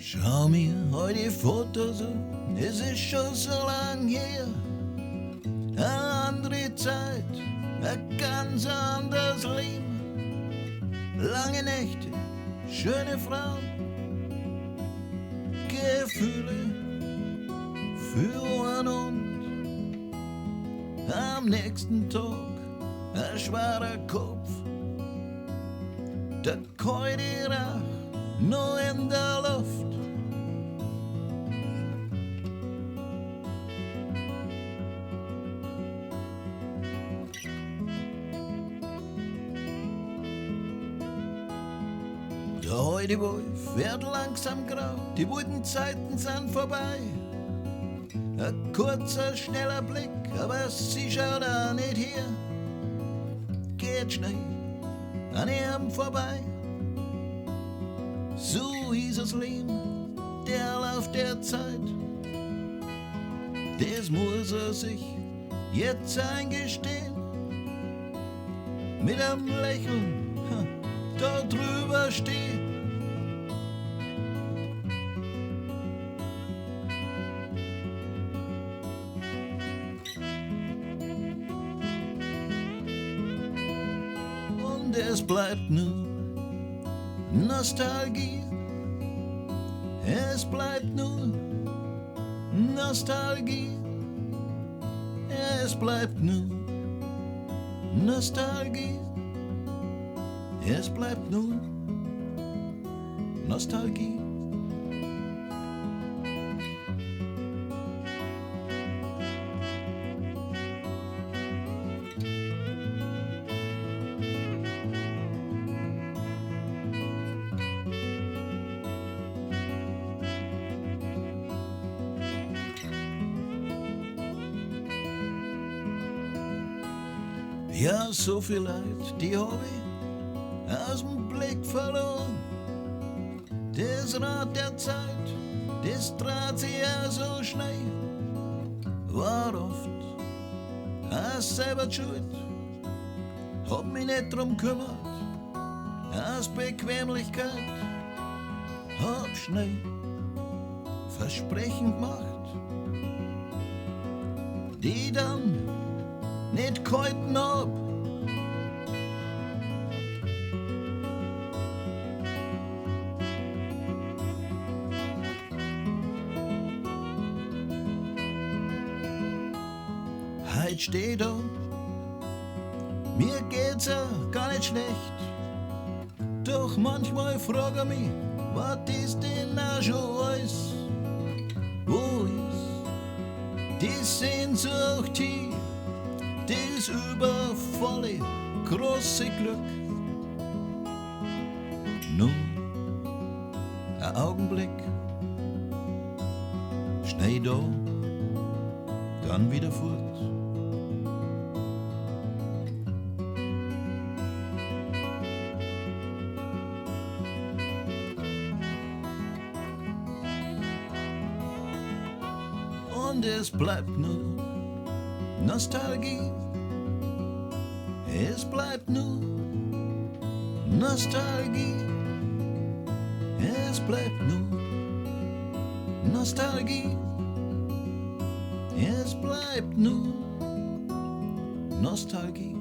Schau mir heute die Fotos an, es ist schon so lang her. Eine andere Zeit, ein ganz anderes Leben. Lange Nächte, schöne Frauen, Gefühle für und am nächsten Tag ein schwerer Kopf. Der kalte Rauch noch in der Luft. Der heute Wolf wird langsam grau, die wilden Zeiten sind vorbei. Ein kurzer, schneller Blick, aber sie schaut auch nicht her. Geht schnell an ihm vorbei. So ist das Leben, der Lauf der Zeit. Das muss er sich jetzt eingestehen. Mit einem Lächeln da drüber stehen. Und es bleibt nur Nostalgie. Es bleibt nur Nostalgie. Es bleibt nur Nostalgie. Es bleibt nur Nostalgie. Ja, so viel Leid, die hab ich aus dem Blick verloren. Das Rad der Zeit, das dreht sich ja so schnell. War oft auch selber die schuld, hab mich nicht drum kümmert. Aus Bequemlichkeit hab schnell Versprechen gemacht, die dann nicht gehalten hab. Heut steh da, mir geht's ja gar nicht schlecht. Doch manchmal frag ich mich, was ist denn auch schon alles? Wo ist die Sehnsucht hier? Das übervolle, große Glück. Nur ein Augenblick, schnell da, dann wieder fort. Und es bleibt nur Nostalgie. Es bleibt nur Nostalgie. Es bleibt nur Nostalgie. Es bleibt nur Nostalgie.